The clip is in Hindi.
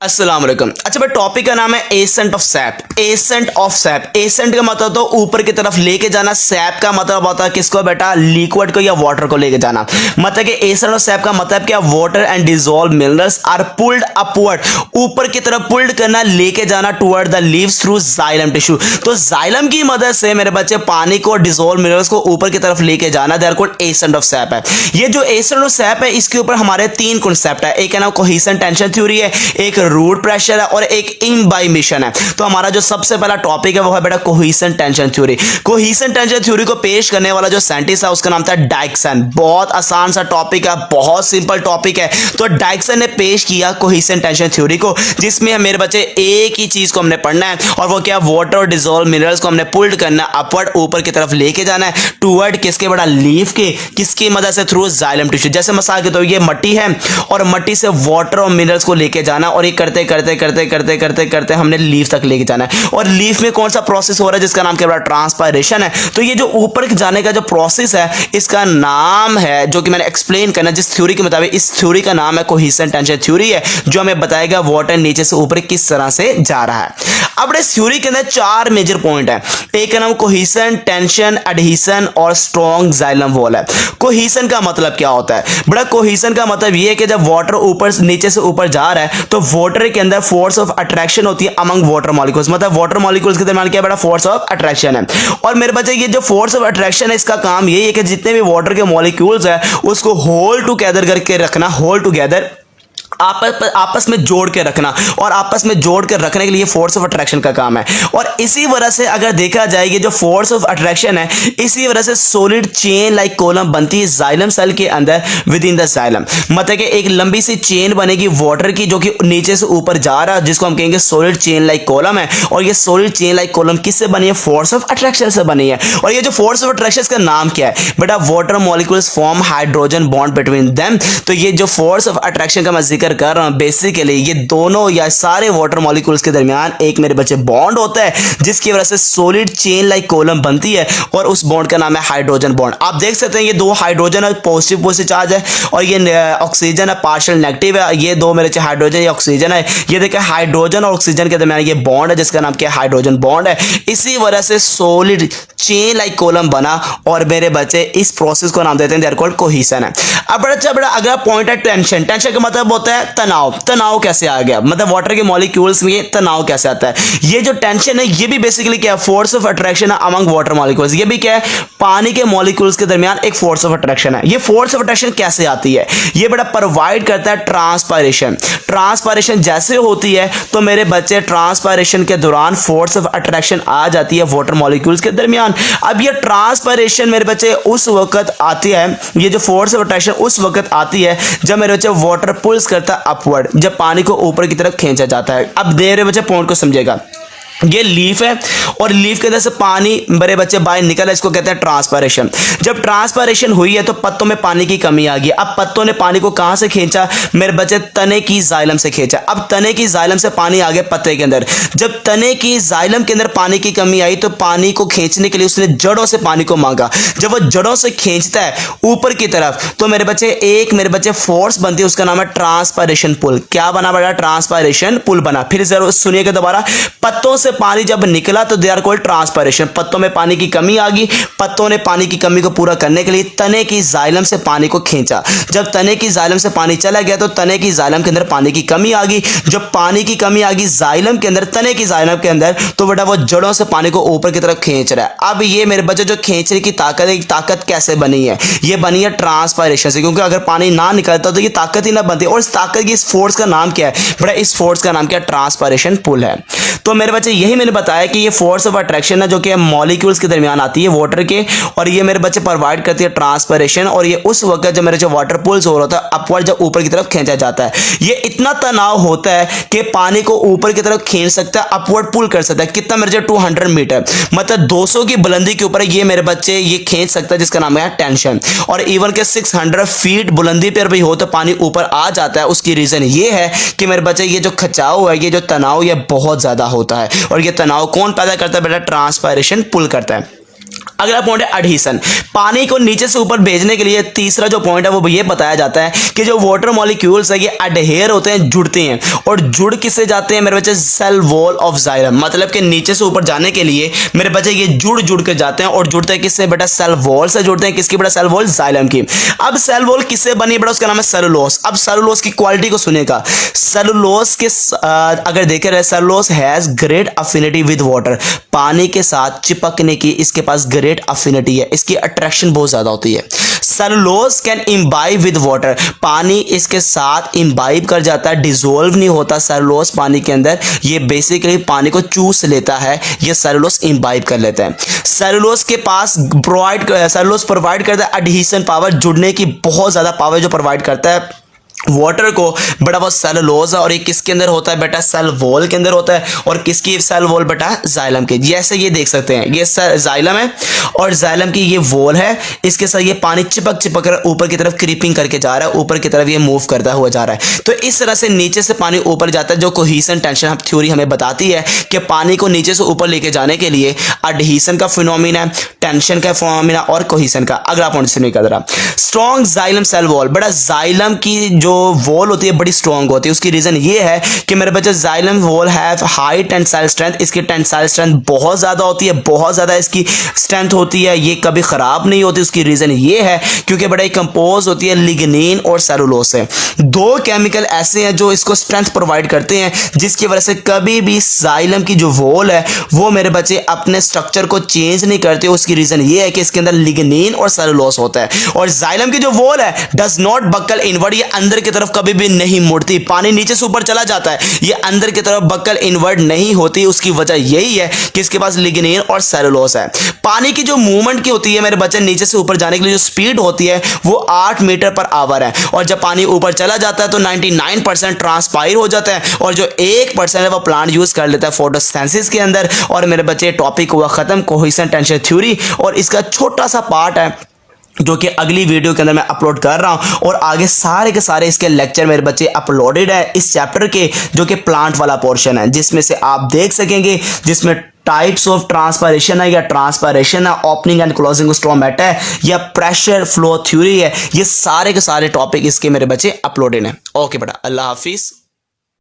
अस्सलाम वालेकुम। अच्छा भाई, टॉपिक का नाम है ascent of sap. Ascent of sap, ascent का मतलब तो ऊपर की तरफ लेके जाना, सैप का मतलब होता है किसको बेटा, लिक्विड को या वाटर को लेके जाना। मतलब कि एसेंट ऑफ सैप का मतलब क्या, water and dissolve minerals are pulled upward, ऊपर की तरफ पुल्ड करना, लेके जाना toward the leaves through xylem tissue. तो जाइलम की मदद से मेरे बच्चे पानी को, डिसॉल्व मिनरल्स को ऊपर की तरफ लेके जाना, they are called ascent of sap है। ये जो एसेंट ऑफ सैप है इसके ऊपर हमारे तीन कॉन्सेप्ट है। एक है ना कोहेशन टेंशन थ्योरी है, एक रूट प्रेशर है और एक इम्बाइबिशन है। तो हमारा जो सबसे पहला टॉपिक है वो है बेटा cohesion tension theory. Cohesion tension theory को पेश करने वाला जो साइंटिस्ट है उसका नाम था डाइक्सन। बहुत आसान सा टॉपिक है, बहुत सिंपल टॉपिक है। तो डाइक्सन ने पेश किया कोहेशन टेंशन थ्योरी को, जिसमें मेरे बच्चे एक ही चीज को हमने पढ़ना है और वो क्या, वाटर और डिसॉल्व मिनरल्स को हमने पुल्ड करना, अपवर्ड ऊपर की तरफ लेके जाना है टुवर्ड किसके बेटा, लीफ के, किसकी मदद से, थ्रू जाइलम टिश्यू। जैसे मिसाल के तो ये मट्टी है और मट्टी से वाटर और मिनरल्स को लेके जाना और ये करते करते करते करते करते करते हमने लीफ तक लेके जाना है। और लीफ में कौन सा प्रोसेस हो रहा है जिसका नाम क्या है, ट्रांसपायरेशन है। तो ये जो ऊपर जाने का जो प्रोसेस है इसका नाम है, जो कि मैंने एक्सप्लेन करना जिस थ्योरी के मुताबिक, इस थ्योरी का नाम है कोहेशन टेंशन थ्योरी है, जो हमें बताएगा वाटर नीचे से ऊपर किस तरह से जा रहा है। अब इस थ्योरी के अंदर चार मेजर पॉइंट है। एक का नाम कोहेशन, टेंशन, एडहेशन और स्ट्रॉन्ग जाइलम वॉल है। कोहेशन का मतलब क्या होता है बड़ा, कोहेशन का मतलब ये है कि जब वाटर ऊपर नीचे से ऊपर जा रहा है तो वाटर के अंदर फोर्स ऑफ अट्रैक्शन होती है अमंग वाटर मॉलिक्यूल्स। मतलब वाटर मॉलिक्यूल्स के दरमियान क्या बड़ा, फोर्स ऑफ अट्रैक्शन है। और मेरे बच्चे ये जो फोर्स ऑफ अट्रैक्शन है इसका काम यही है कि जितने भी वाटर के मॉलिक्यूल्स है उसको होल्ड टुगेदर करके रखना, होल्ड टुगेदर आपस में जोड़ के रखना, और आपस में जोड़ के रखने के लिए फोर्स ऑफ अट्रैक्शन का काम है। और इसी वजह से अगर देखा जाए ये जो फोर्स ऑफ अट्रैक्शन है इसी वजह से सॉलिड चेन लाइक कॉलम बनती है जाइलम सेल के अंदर विद इन द जाइलम। मतलब कि एक लंबी सी चेन बनेगी वाटर की जो कि नीचे से ऊपर जा रहा है, जिसको हम कहेंगे सॉलिड चेन लाइक कॉलम है। और ये सॉलिड चेन लाइक कॉलम किससे बनी है, फोर्स ऑफ अट्रैक्शन से बनी है। और ये जो फोर्स ऑफ अट्रैक्शन का नाम क्या है बेटा, water molecules form hydrogen bond between them. तो ये जो फोर्स ऑफ अट्रैक्शन का मैं जिक्र कर रहा हूं, बेसिकली ये दोनों या सारे वाटर मॉलिक्यूल्स के दरमियान एक मेरे बच्चे बॉन्ड होता है जिसकी वजह से सॉलिड चेन लाइक कॉलम बनती है, और उस बॉन्ड का नाम है हाइड्रोजन बॉन्ड। आप देख सकते हैं ये दो हाइड्रोजन है, पॉजिटिव पॉजिटिव चार्ज है, और ये ऑक्सीजन है, पार्शियल नेगेटिव है। ये दो मेरे बच्चे हाइड्रोजन या ऑक्सीजन है। ये देखिए हाइड्रोजन और ऑक्सीजन के दरमियान ये बॉन्ड है जिसका नाम क्या है, हाइड्रोजन बॉन्ड है। इसी वजह से सॉलिड चेन लाइक कॉलम बना, और मेरे बच्चे इस प्रोसेस को नाम देते हैं, दे आर कॉल्ड कोहेशन है। अब बड़ा अगला पॉइंट है टेंशन। टेंशन का मतलब होता है तनाव। तनाव कैसे आ गया, मतलब वाटर के मॉलिक्यूल्स में तनाव कैसे आता है। ये जो टेंशन है ये भी बेसिकली क्या है, फोर्स ऑफ अट्रैक्शन है अमंग वाटर मॉलिक्यूल्स। ये भी क्या है, पानी के मॉलिक्यूल्स के दरमियान एक फोर्स ऑफ अट्रैक्शन है। ये फोर्स ऑफ अट्रैक्शन कैसे आती है, ये बड़ा प्रोवाइड करता है ट्रांसपायरेशन। ट्रांसपायरेशन जैसे होती है तो मेरे बच्चे ट्रांसपायरेशन के दौरान फोर्स ऑफ अट्रैक्शन आ जाती है वाटर मॉलिक्यूल्स के दरमियान। अब ये ट्रांसपायरेशन मेरे बच्चे उस वक्त आती है, ये जो फोर्स ऑफ अट्रैक्शन उस वक्त आती है जब मेरे बच्चे वाटर पुल्स करता है अपवर्ड, जब पानी को ऊपर की तरफ खींचा जाता है। अब मेरे बच्चे पॉइंट को समझेगा, ये लीफ है और लीफ के अंदर से पानी मेरे बच्चे बाहर निकला, इसको कहते हैं ट्रांसपायरेशन। जब ट्रांसपायरेशन हुई है तो पत्तों में पानी की कमी आ गई। अब पत्तों ने पानी को कहां से खींचा मेरे बच्चे, तने की जाइलम से खींचा। अब तने की जाइलम से पानी आ गया पत्ते के अंदर। जब तने की जाइलम के अंदर पानी की कमी आई तो पानी को खींचने के लिए उसने जड़ों से पानी को मांगा। जब वो जड़ों से खींचता है ऊपर की तरफ तो मेरे बच्चे एक मेरे बच्चे फोर्स बनती है, उसका नाम है ट्रांसपायरेशन पुल। क्या बना बेटा, ट्रांसपायरेशन पुल बना। फिर जरूर सुनिएगा दोबारा, पत्तों से पानी जब निकला तो दे आर कॉल्ड ट्रांसपायरेशन। पत्तों में पानी की कमी आ गई, पत्तों ने पानी की कमी को पूरा करने के लिए तने की जाइलम से पानी को खींचा। जब तने की जाइलम से पानी चला गया तो तने की जाइलम के अंदर पानी की कमी आ गई। जब पानी की कमी आ गई जाइलम के अंदर, तने की जाइलम के अंदर, तो बेटा वो जड़ों से पानी को ऊपर की तरफ खींच रहा है। अब ये मेरे बच्चे जो खींचने की ताकत है, ताकत कैसे बनी है, ये बनी है ट्रांसपायरेशन से, क्योंकि अगर पानी ना निकलता तो ये ताकत ही ना बनती। और इस ताकत की, इस फोर्स का नाम क्या है बेटा, इस फोर्स का नाम क्या है, ट्रांसपायरेशन पुल है। तो मेरे बच्चे यही मैंने बताया कि ये फोर्स ऑफ अट्रैक्शन है जो कि मॉलिक्यूल्स के दरमियान आती है वाटर के, और ये मेरे बच्चे प्रोवाइड करती है ट्रांसपायरेशन। और ये उस वक्त जब मेरे जो वाटर पुल्स हो रहा था अपवर्ड, जब ऊपर की तरफ खींचा जाता है, ये इतना तनाव होता है कि पानी को ऊपर की तरफ खींच सकता है, अपवर्ड पुल कर सकता है। कितना मेरे जो 200 मीटर, मतलब 200 की बुलंदी के ऊपर ये मेरे बच्चे ये खींच सकता है, जिसका नाम है टेंशन। और इवन के 600 फीट बुलंदी पर भी हो तो पानी ऊपर आ जाता है। उसकी रीजन ये है कि मेरे बच्चे ये जो खिंचाव है, ये जो तनाव, ये बहुत ज्यादा होता है। और ये तनाव कौन पैदा करता है बेटा, ट्रांसपायरेशन पुल करता है। अगला पॉइंट है एडहेशन। पानी को नीचे से ऊपर भेजने के लिए तीसरा जो पॉइंट है वो ये बताया जाता है कि जो वाटर मॉलिक्यूल्स है ये एडहेयर होते हैं, जुड़ते हैं। और जुड़ किससे जाते हैं मेरे बच्चे? Cell wall of xylem. मतलब कि नीचे से ऊपर जाने के लिए मेरे बच्चे ये जुड़ के जाते हैं। और जुड़ते हैं किससे बेटा? सेल वॉल से जुड़ते हैं। किसकी बेटा? सेल वॉल जाइलम की। अब सेल वॉल किससे बनी बेटा? उसका नाम है सेलुलोज। अब सेलुलोज की क्वालिटी को सुनेगा। सेलुलोज के अगर देखे रहे, cellulose has great affinity with water. पानी के साथ चिपकने की इसके पास ग्रेट अफिनिटी है, इसकी अट्रैक्शन बहुत ज्यादा होती है। Cellulose can imbibe with water. पानी इसके साथ इम्बाइब कर जाता है, डिसॉल्व नहीं होता सेलुलोज पानी के अंदर। ये बेसिकली पानी को चूस लेता है, ये सेलुलोज इम्बाइब कर लेता है। सेलुलोज के पास सेलुलोज प्रोवाइड करता है एडहेशन पावर, जुड़ने की बहुत ज्यादा पावर जो प्रोवाइड करता है वाटर को। बड़ा वो सेलुलोज है और ये किसके अंदर होता है बेटा? सेल वॉल के अंदर होता है। और किसकी सेल वॉल बेटा? जाइलम के। जैसे ये देख सकते हैं, ये जाइलम है और जाइलम की ये वॉल है। इसके साथ ये पानी चिपक कर ऊपर की तरफ क्रीपिंग करके जा रहा है, ऊपर की तरफ ये मूव करता हुआ जा रहा है। तो इस तरह से नीचे से पानी ऊपर जाता है। जो कोहेशन टेंशन थ्योरी हमें बताती है कि पानी को नीचे से ऊपर लेके जाने के लिए एडहेशन का फिनोमिना, टेंशन का फिनोमिना और कोहेशन का। अगला पॉइंट सुनिए कदरा। Strong xylem cell wall. बड़ा जाइलम की जो वॉल होती है बड़ी स्ट्रॉन्ग होती है। उसकी रीजन ये है कि मेरे बच्चे xylem wall have high tensile strength. इसकी टेंसाइल स्ट्रेंथ बहुत ज्यादा होती है, बहुत ज्यादा इसकी स्ट्रेंथ होती है, ये कभी खराब नहीं होती। उसकी रीजन ये है क्योंकि बड़ा कंपोज होती है लिग्निन और सेलुलोज से। दो केमिकल ऐसे हैं जो इसको स्ट्रेंथ प्रोवाइड करते हैं, जिसकी वजह से कभी भी जाइलम की जो वॉल है वो मेरे बच्चे अपने स्ट्रक्चर को चेंज नहीं करते। उसकी रीजन ये है कि इसके अंदर लिग्निन और सेलुलोज होता है। और जाइलम की जो वॉल है डज नॉट बकल इनवर्ड, ये अंदर की तरफ कभी भी नहीं मुड़ती। पानी नीचे से ऊपर चला जाता है, ये अंदर की तरफ बकल इनवर्ड नहीं होती। उसकी वजह यही है कि इसके पास लिग्निन और सेलुलोज है। पानी की जो मूवमेंट की होती है मेरे बच्चे नीचे से ऊपर जाने के लिए जो स्पीड होती है वो 8 मीटर पर आवर है। और जब पानी ऊपर चला जाता है तो 99% ट्रांसपायर हो जाता है और जो 1% है वो प्लांट यूज कर लेता है फोटोसिंथेसिस के अंदर। और मेरे बच्चे टॉपिक हुआ खत्म, कोहेशन टेंशन थ्योरी। और इसका छोटा सा पार्ट है जो कि अगली वीडियो के अंदर मैं अपलोड कर रहा हूं। और आगे सारे के सारे इसके लेक्चर मेरे बच्चे अपलोडेड है इस चैप्टर के, जो कि प्लांट वाला पोर्शन है, जिसमें से आप देख सकेंगे जिसमें टाइप्स ऑफ ट्रांसपायरेशन है या ट्रांसपायरेशन है, ओपनिंग एंड क्लोजिंग स्टोमेटा है या प्रेशर फ्लो थ्योरी है। ये सारे के सारे टॉपिक इसके मेरे बच्चे अपलोडेड हैं। ओके बेटा, अल्लाह हाफिज।